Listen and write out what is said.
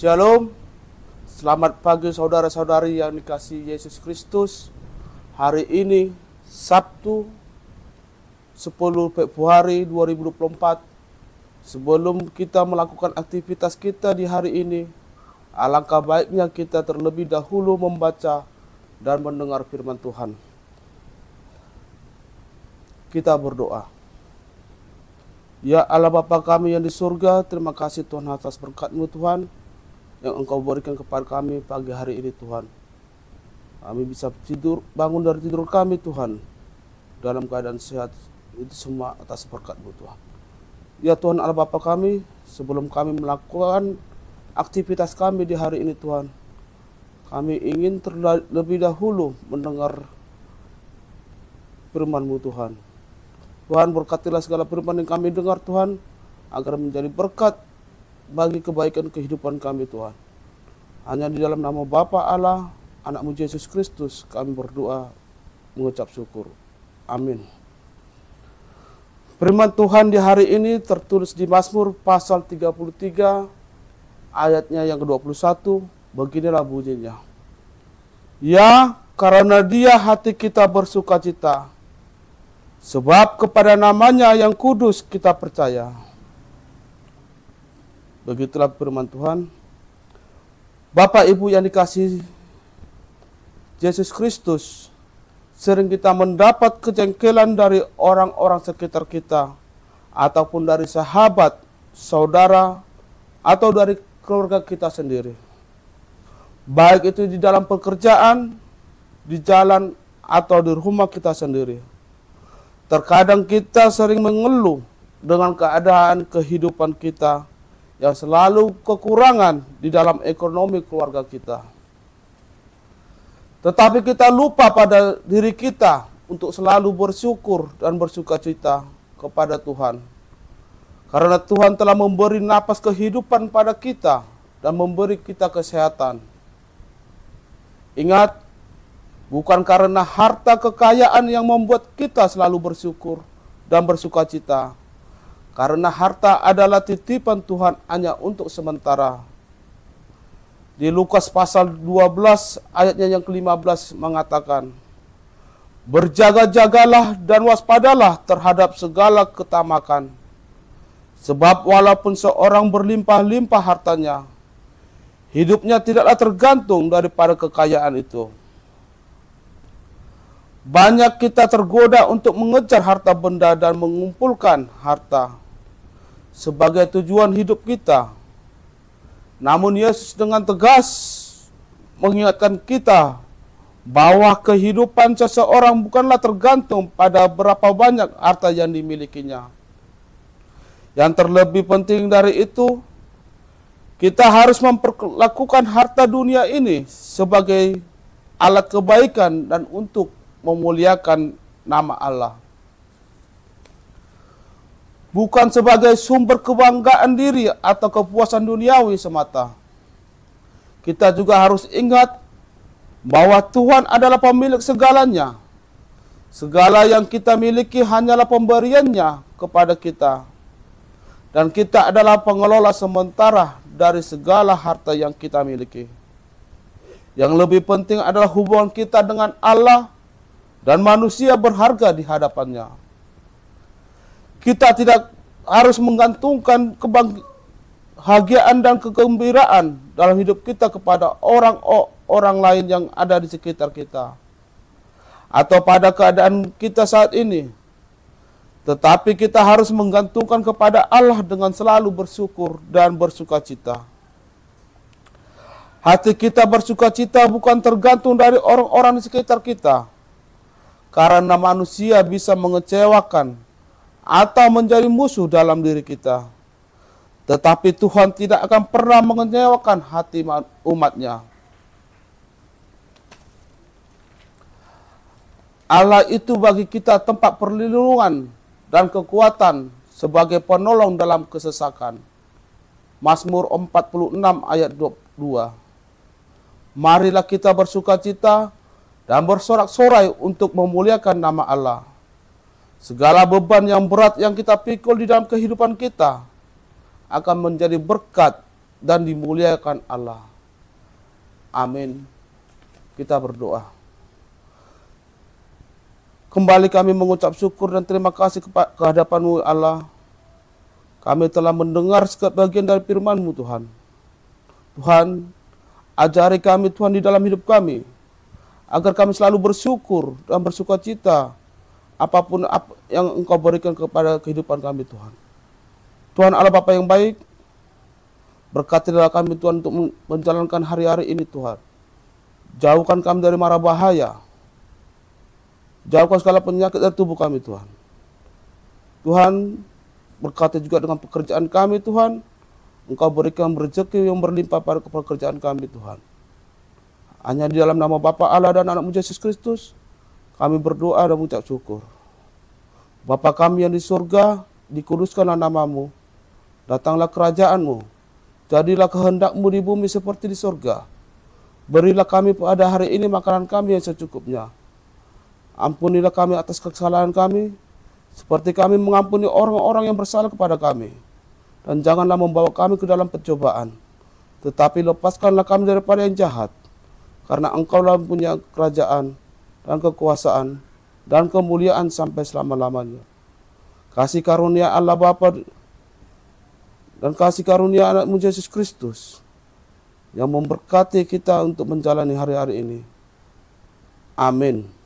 Shalom, selamat pagi saudara-saudari yang dikasihi Yesus Kristus. Hari ini Sabtu 10 Februari 2024. Sebelum kita melakukan aktivitas kita di hari ini, alangkah baiknya kita terlebih dahulu membaca dan mendengar firman Tuhan. Kita berdoa. Ya Allah Bapa kami yang di surga, terima kasih Tuhan atas berkat-Mu Tuhan yang Engkau berikan kepada kami pagi hari ini Tuhan. Kami bisa bangun dari tidur kami Tuhan dalam keadaan sehat, itu semua atas berkat-Mu Tuhan. Ya Tuhan Allah Bapa kami, sebelum kami melakukan aktivitas kami di hari ini Tuhan, kami ingin terlebih dahulu mendengar firman-Mu Tuhan. Tuhan berkatilah segala firman yang kami dengar Tuhan, agar menjadi berkat bagi kebaikan kehidupan kami Tuhan. Hanya di dalam nama Bapa Allah, Anak-Mu Yesus Kristus kami berdoa mengucap syukur. Amin. Firman Tuhan di hari ini tertulis di Mazmur pasal 33 ayatnya yang ke-21. Beginilah bunyinya. Ya, karena Dia hati kita bersukacita, sebab kepada namanya yang kudus kita percaya. Begitulah firman Tuhan. Bapak Ibu yang dikasihi Yesus Kristus, sering kita mendapat kejengkelan dari orang-orang sekitar kita, ataupun dari sahabat, saudara, atau dari keluarga kita sendiri. Baik itu di dalam pekerjaan, di jalan, atau di rumah kita sendiri. Terkadang kita sering mengeluh dengan keadaan kehidupan kita yang selalu kekurangan di dalam ekonomi keluarga kita. Tetapi kita lupa pada diri kita untuk selalu bersyukur dan bersukacita kepada Tuhan. Karena Tuhan telah memberi napas kehidupan pada kita dan memberi kita kesehatan. Ingat, bukan karena harta kekayaan yang membuat kita selalu bersyukur dan bersukacita. Karena harta adalah titipan Tuhan hanya untuk sementara. Di Lukas pasal 12 ayatnya yang ke-15 mengatakan, berjaga-jagalah dan waspadalah terhadap segala ketamakan. Sebab walaupun seorang berlimpah-limpah hartanya, hidupnya tidaklah tergantung daripada kekayaan itu. Banyak kita tergoda untuk mengejar harta benda dan mengumpulkan harta sebagai tujuan hidup kita. Namun Yesus dengan tegas mengingatkan kita bahwa kehidupan seseorang bukanlah tergantung pada berapa banyak harta yang dimilikinya. Yang terlebih penting dari itu, kita harus memperlakukan harta dunia ini sebagai alat kebaikan dan untuk memuliakan nama Allah. Bukan sebagai sumber kebanggaan diri atau kepuasan duniawi semata. Kita juga harus ingat bahwa Tuhan adalah pemilik segalanya. Segala yang kita miliki hanyalah pemberiannya kepada kita. Dan kita adalah pengelola sementara dari segala harta yang kita miliki. Yang lebih penting adalah hubungan kita dengan Allah dan manusia berharga di hadapannya. Kita tidak harus menggantungkan kebahagiaan dan kegembiraan dalam hidup kita kepada orang lain yang ada di sekitar kita, atau pada keadaan kita saat ini. Tetapi kita harus menggantungkan kepada Allah dengan selalu bersyukur dan bersukacita. Hati kita bersukacita bukan tergantung dari orang-orang di sekitar kita, karena manusia bisa mengecewakan atau menjadi musuh dalam diri kita. Tetapi Tuhan tidak akan pernah mengecewakan hati umatnya. Allah itu bagi kita tempat perlindungan dan kekuatan sebagai penolong dalam kesesakan. Mazmur 46 ayat 22. Marilah kita bersukacita dan bersorak-sorai untuk memuliakan nama Allah. Segala beban yang berat yang kita pikul di dalam kehidupan kita akan menjadi berkat dan dimuliakan Allah. Amin. Kita berdoa. Kembali kami mengucap syukur dan terima kasih kehadapan-Mu Allah. Kami telah mendengar sebagian dari firman-Mu Tuhan. Tuhan, ajari kami Tuhan di dalam hidup kami, agar kami selalu bersyukur dan bersukacita apapun yang Engkau berikan kepada kehidupan kami Tuhan. Tuhan Allah Bapa yang baik, berkatilah kami Tuhan untuk menjalankan hari-hari ini Tuhan. Jauhkan kami dari mara bahaya. Jauhkan segala penyakit dari tubuh kami Tuhan. Tuhan, berkati juga dengan pekerjaan kami Tuhan. Engkau berikan rezeki yang berlimpah pada pekerjaan kami Tuhan. Hanya di dalam nama Bapa Allah dan Anak-Mu Yesus Kristus, kami berdoa dan mengucap syukur. Bapa kami yang di surga, dikuduskanlah nama-Mu. Datanglah kerajaan-Mu. Jadilah kehendak-Mu di bumi seperti di surga. Berilah kami pada hari ini makanan kami yang secukupnya. Ampunilah kami atas kesalahan kami, seperti kami mengampuni orang-orang yang bersalah kepada kami. Dan janganlah membawa kami ke dalam pencobaan, tetapi lepaskanlah kami daripada yang jahat. Karena Engkau-lah punya kerajaan dan kekuasaan dan kemuliaan sampai selama-lamanya. Kasih karunia Allah Bapa dan kasih karunia Anak-Mu Yesus Kristus yang memberkati kita untuk menjalani hari-hari ini. Amin.